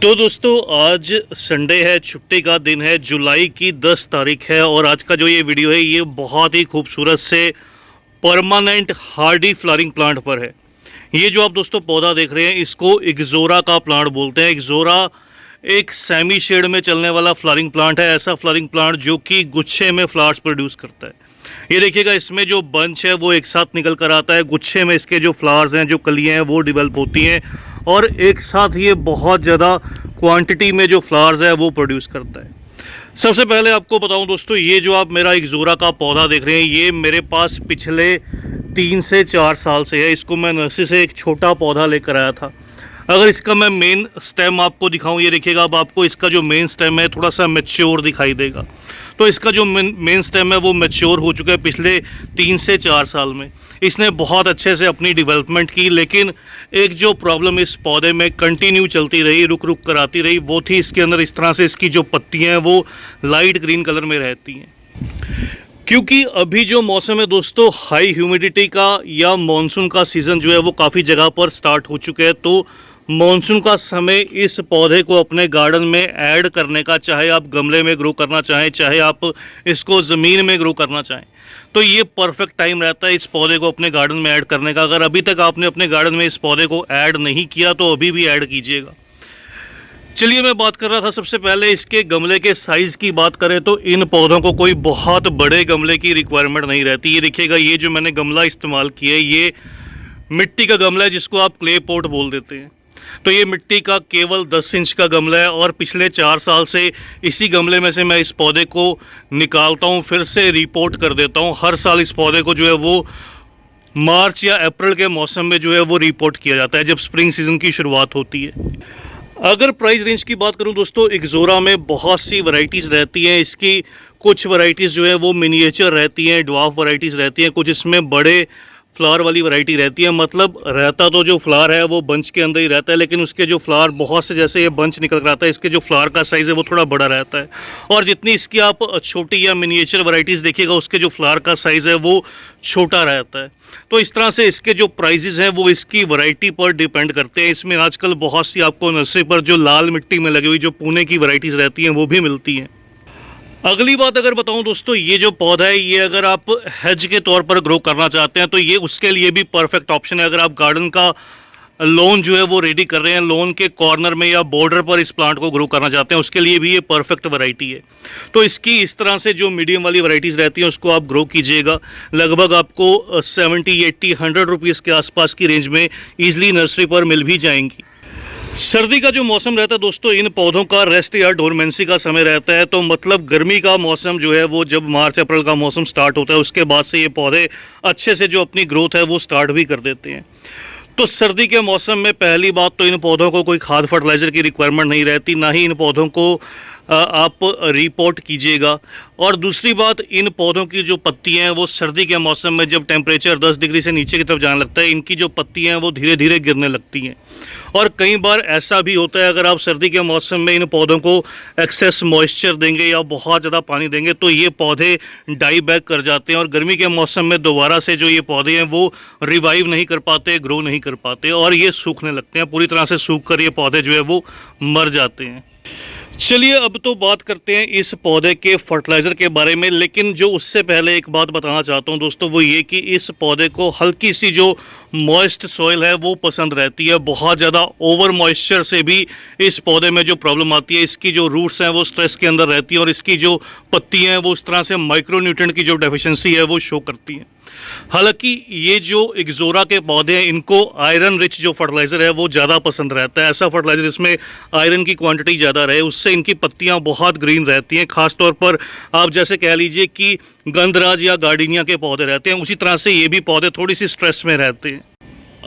तो दोस्तों आज संडे है, छुट्टी का दिन है, जुलाई की 10 तारीख है और आज का जो ये वीडियो है ये बहुत ही खूबसूरत से परमानेंट हार्डी फ्लावरिंग प्लांट पर है। ये जो आप दोस्तों पौधा देख रहे हैं इसको इग्जोरा का प्लांट बोलते हैं। इग्जोरा एक सेमी शेड में चलने वाला फ्लावरिंग प्लांट है, ऐसा फ्लावरिंग प्लांट जो कि गुच्छे में फ्लावर्स प्रोड्यूस करता है। ये देखिएगा, इसमें जो बंच है वो एक साथ निकल कर आता है, गुच्छे में इसके जो फ्लावर्स हैं, जो कलियां हैं वो डेवलप होती हैं और एक साथ ये बहुत ज़्यादा क्वांटिटी में जो फ्लावर्स है वो प्रोड्यूस करता है। सबसे पहले आपको बताऊं दोस्तों, ये जो आप मेरा इग्जोरा का पौधा देख रहे हैं ये मेरे पास पिछले 3 से 4 साल से है। इसको मैं नर्सरी से एक छोटा पौधा लेकर आया था। अगर इसका मैं मेन स्टेम आपको दिखाऊं, ये देखिएगा, अब आपको इसका जो मेन स्टेम है थोड़ा सा मैच्योर दिखाई देगा। तो इसका जो मेन स्टेम है वो मैच्योर हो चुका है पिछले 3 से 4 साल में। इसने बहुत अच्छे से अपनी डेवलपमेंट की, लेकिन एक जो प्रॉब्लम इस पौधे में कंटिन्यू चलती रही, रुक रुक कर आती रही, वो थी इसके अंदर इस तरह से इसकी जो पत्तियां हैं वो लाइट ग्रीन कलर में रहती हैं। क्योंकि अभी जो मौसम है दोस्तों हाई ह्यूमिडिटी का या मॉनसून का सीज़न जो है वो काफ़ी जगह पर स्टार्ट हो चुके हैं। तो मॉनसून का समय इस पौधे को अपने गार्डन में ऐड करने का, चाहे आप गमले में ग्रो करना चाहें, चाहे आप इसको ज़मीन में ग्रो करना चाहें, तो ये परफेक्ट टाइम रहता है इस पौधे को अपने गार्डन में ऐड करने का। अगर अभी तक आपने अपने गार्डन में इस पौधे को ऐड नहीं किया तो अभी भी ऐड कीजिएगा। चलिए, मैं बात कर रहा था सबसे पहले इसके गमले के साइज़ की बात करें तो इन पौधों को कोई बहुत बड़े गमले की रिक्वायरमेंट नहीं रहती। ये देखिएगा, ये जो मैंने गमला इस्तेमाल किया है ये मिट्टी का गमला है जिसको आप क्ले पॉट बोल देते हैं। तो ये मिट्टी का केवल 10 इंच का गमला है और पिछले 4 साल से इसी गमले में से मैं इस पौधे को निकालता हूँ, फिर से रिपोर्ट कर देता हूँ। हर साल इस पौधे को जो है वो मार्च या अप्रैल के मौसम में जो है वो रिपोर्ट किया जाता है, जब स्प्रिंग सीजन की शुरुआत होती है। अगर प्राइस रेंज की बात करूं दोस्तों, इग्जोरा में बहुत सी वैरायटीज़ रहती हैं। इसकी कुछ वैरायटीज़ जो है वो मिनिएचर रहती हैं, ड्वार्फ वैरायटीज़ रहती हैं, कुछ इसमें बड़े फ्लावर वाली वैरायटी रहती है। मतलब रहता तो जो फ्लावर है वो बंच के अंदर ही रहता है, लेकिन उसके जो फ्लावर बहुत से, जैसे ये बंच निकल कर आता है, इसके जो फ्लावर का साइज़ है वो थोड़ा बड़ा रहता है। और जितनी इसकी आप छोटी या मिनिएचर वैरायटीज़ देखिएगा उसके जो फ्लावर का साइज़ है वो छोटा रहता है। तो इस तरह से इसके जो प्राइजेज़ हैं वो इसकी वैरायटी पर डिपेंड करते हैं। इसमें आजकल बहुत सी आपको नर्सरी पर जो लाल मिट्टी में लगी हुई जो पुणे की वैरायटीज़ रहती हैं वो भी मिलती हैं। अगली बात अगर बताऊं दोस्तों, ये जो पौधा है ये अगर आप हेज के तौर पर ग्रो करना चाहते हैं तो ये उसके लिए भी परफेक्ट ऑप्शन है। अगर आप गार्डन का लॉन जो है वो रेडी कर रहे हैं, लॉन के कॉर्नर में या बॉर्डर पर इस प्लांट को ग्रो करना चाहते हैं, उसके लिए भी ये परफेक्ट वैरायटी है। तो इसकी इस तरह से जो मीडियम वाली वैरायटीज़ रहती हैं उसको आप ग्रो कीजिएगा। लगभग आपको 70, 80, 100 रुपीज़ के आसपास की रेंज में ईजिली नर्सरी पर मिल भी जाएंगी। सर्दी का जो मौसम रहता है दोस्तों, इन पौधों का रेस्ट या डोरमेंसी का समय रहता है। तो मतलब गर्मी का मौसम जो है वो जब मार्च अप्रैल का मौसम स्टार्ट होता है उसके बाद से ये पौधे अच्छे से जो अपनी ग्रोथ है वो स्टार्ट भी कर देते हैं। तो सर्दी के मौसम में पहली बात तो इन पौधों को कोई खाद फर्टिलाइज़र की रिक्वायरमेंट नहीं रहती, ना ही इन पौधों को आप रिपोर्ट कीजिएगा। और दूसरी बात, इन पौधों की जो पत्तियां हैं वो सर्दी के मौसम में जब टेम्परेचर 10 डिग्री से नीचे की तरफ जाने लगता है, इनकी जो पत्तियां हैं वो धीरे धीरे गिरने लगती हैं। और कई बार ऐसा भी होता है, अगर आप सर्दी के मौसम में इन पौधों को एक्सेस मॉइस्चर देंगे या बहुत ज़्यादा पानी देंगे तो ये पौधे डाई बैक कर जाते हैं और गर्मी के मौसम में दोबारा से जो ये पौधे हैं वो रिवाइव नहीं कर पाते, ग्रो नहीं कर पाते और ये सूखने लगते हैं। पूरी तरह से सूख कर ये पौधे जो है वो मर जाते हैं। चलिए, अब तो बात करते हैं इस पौधे के फर्टिलाइज़र के बारे में, लेकिन जो उससे पहले एक बात बताना चाहता हूं दोस्तों, वो ये कि इस पौधे को हल्की सी जो मॉइस्ट सॉइल है वो पसंद रहती है। बहुत ज़्यादा ओवर मॉइस्चर से भी इस पौधे में जो प्रॉब्लम आती है, इसकी जो रूट्स हैं वो स्ट्रेस के अंदर रहती है और इसकी जो पत्तियाँ हैं वो उस तरह से माइक्रोन्यूट्रिएंट की जो डेफिशिएंसी है वो शो करती हैं। हालांकि ये जो इग्जोरा के पौधे हैं इनको आयरन रिच जो फर्टिलाइज़र है वो ज़्यादा पसंद रहता है। ऐसा फर्टिलाइज़र जिसमें आयरन की क्वांटिटी ज़्यादा रहे, उससे इनकी पत्तियां बहुत ग्रीन रहती हैं। ख़ास तौर पर आप जैसे कह लीजिए कि गंधराज या गार्डिनिया के पौधे रहते हैं, उसी तरह से ये भी पौधे थोड़ी सी स्ट्रेस में रहते हैं।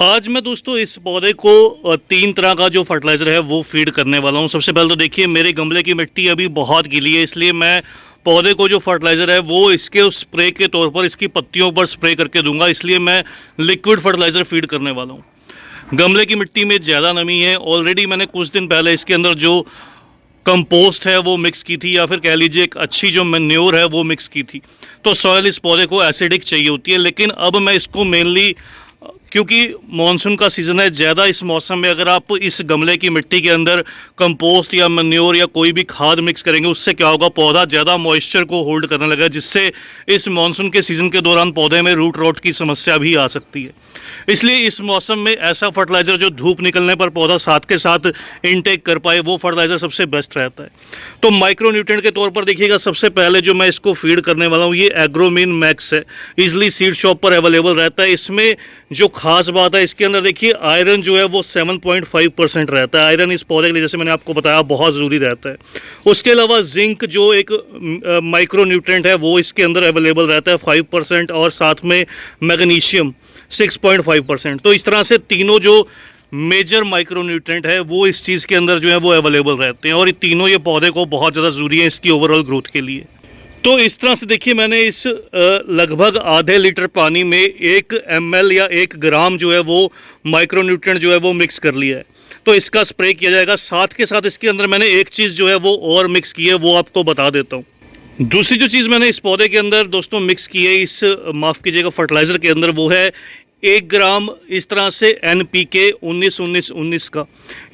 आज मैं दोस्तों इस पौधे को 3 तरह का जो फर्टिलाइज़र है वो फीड करने वाला हूँ। सबसे पहले तो देखिए, मेरे गमले की मिट्टी अभी बहुत गीली है, इसलिए मैं पौधे को जो फर्टिलाइज़र है वो इसके स्प्रे के तौर पर इसकी पत्तियों पर स्प्रे करके दूंगा, इसलिए मैं लिक्विड फर्टिलाइज़र फीड करने वाला हूँ। गमले की मिट्टी में ज़्यादा नमी है, ऑलरेडी मैंने कुछ दिन पहले इसके अंदर जो कंपोस्ट है वो मिक्स की थी, या फिर कह लीजिए एक अच्छी जो मैन्योर है वो मिक्स की थी। तो सॉइल इस पौधे को एसिडिक चाहिए होती है, लेकिन अब मैं इसको मेनली क्योंकि मानसून का सीज़न है। ज़्यादा इस मौसम में अगर आप इस गमले की मिट्टी के अंदर कंपोस्ट या मैन्योर या कोई भी खाद मिक्स करेंगे, उससे क्या होगा, पौधा ज़्यादा मॉइस्चर को होल्ड करने लगेगा, जिससे इस मानसून के सीज़न के दौरान पौधे में रूट रॉट की समस्या भी आ सकती है। इसलिए इस मौसम में ऐसा फर्टिलाइज़र जो धूप निकलने पर पौधा साथ के साथ इनटेक कर पाए, वो फर्टिलाइज़र सबसे बेस्ट रहता है। तो माइक्रो न्यूट्रिएंट के तौर पर देखिएगा, सबसे पहले जो मैं इसको फीड करने वाला हूँ ये एग्रोमिन मैक्स है। इजली सीड शॉप पर अवेलेबल रहता है। इसमें जो खास बात है, इसके अंदर देखिए आयरन जो है वो 7.5% रहता है। आयरन इस पौधे के लिए, जैसे मैंने आपको बताया, बहुत ज़रूरी रहता है। उसके अलावा जिंक जो एक माइक्रो न्यूट्रिएंट है वो इसके अंदर अवेलेबल रहता है 5%, और साथ में मैग्नीशियम 6.5%। तो इस तरह से तीनों जो मेजर माइक्रो न्यूट्रिएंट है वो इस चीज़ के अंदर जो है वो अवेलेबल रहते हैं, और ये तीनों ये पौधे को बहुत ज़्यादा ज़रूरी है इसकी ओवरऑल ग्रोथ के लिए। तो इस तरह से देखिए, मैंने इस लगभग आधे लीटर पानी में 1 ml या 1 ग्राम जो है वो माइक्रो न्यूट्रिएंट जो है वो मिक्स कर लिया है। तो इसका स्प्रे किया जाएगा। साथ के साथ इसके अंदर मैंने एक चीज़ जो है वो और मिक्स की है, वो आपको बता देता हूँ। दूसरी जो चीज़ मैंने इस पौधे के अंदर दोस्तों मिक्स की है, इस माफ़ कीजिएगा फर्टिलाइज़र के अंदर, वो है 1 ग्राम इस तरह से NPK 19-19-19 का।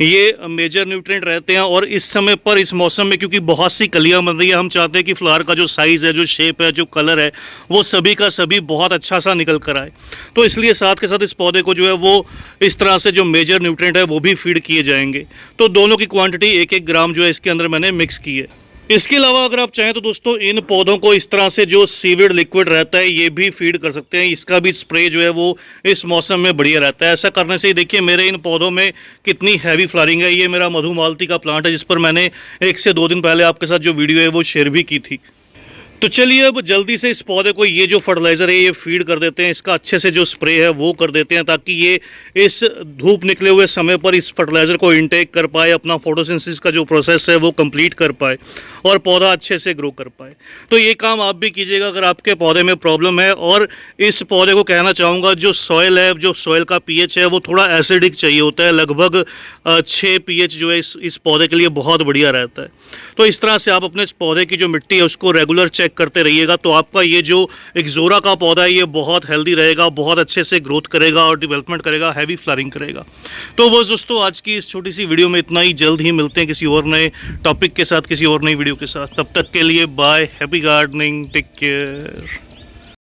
ये मेजर न्यूट्रिएंट रहते हैं, और इस समय पर इस मौसम में क्योंकि बहुत सी कलियां बन रही है, हम चाहते हैं कि फ्लावर का जो साइज़ है, जो शेप है, जो कलर है, वो सभी का सभी बहुत अच्छा सा निकल कर आए। तो इसलिए साथ के साथ इस पौधे को जो है वो इस तरह से जो मेजर न्यूट्रिएंट है वो भी फीड किए जाएंगे। तो दोनों की क्वान्टिटी 1-1 ग्राम जो है इसके अंदर मैंने मिक्स की है। इसके अलावा अगर आप चाहें तो दोस्तों इन पौधों को इस तरह से जो सीविड लिक्विड रहता है ये भी फीड कर सकते हैं। इसका भी स्प्रे जो है वो इस मौसम में बढ़िया रहता है। ऐसा करने से ही देखिए मेरे इन पौधों में कितनी हैवी फ्लावरिंग है। ये मेरा मधुमालती का प्लांट है, जिस पर मैंने 1 से 2 दिन पहले आपके साथ जो वीडियो है वो शेयर भी की थी। तो चलिए अब जल्दी से इस पौधे को ये जो फर्टिलाइज़र है ये फीड कर देते हैं। इसका अच्छे से जो स्प्रे है वो कर देते हैं, ताकि ये इस धूप निकले हुए समय पर इस फर्टिलाइज़र को इनटेक कर पाए, अपना फोटोसिंथेसिस का जो प्रोसेस है वो कंप्लीट कर पाए, और पौधा अच्छे से ग्रो कर पाए। तो ये काम आप भी कीजिएगा अगर आपके पौधे में प्रॉब्लम है। और इस पौधे को कहना चाहूँगा, जो सॉइल है, जो सॉइल का pH है वो थोड़ा एसिडिक चाहिए होता है। लगभग 6 pH जो है इस पौधे के लिए बहुत बढ़िया रहता है। तो इस तरह से आप अपने इस पौधे की जो मिट्टी है उसको रेगुलर चेक करते रहिएगा, तो आपका ये जो एक्सोरा का पौधा है ये बहुत हेल्दी रहेगा, बहुत अच्छे से ग्रोथ करेगा और डेवलपमेंट करेगा, हैवी फ्लावरिंग करेगा। तो बस दोस्तों आज की इस छोटी सी वीडियो में इतना ही। जल्द ही मिलते हैं किसी और नए टॉपिक के साथ, किसी और नई वीडियो के साथ। तब तक के लिए bye, happy gardening, take care.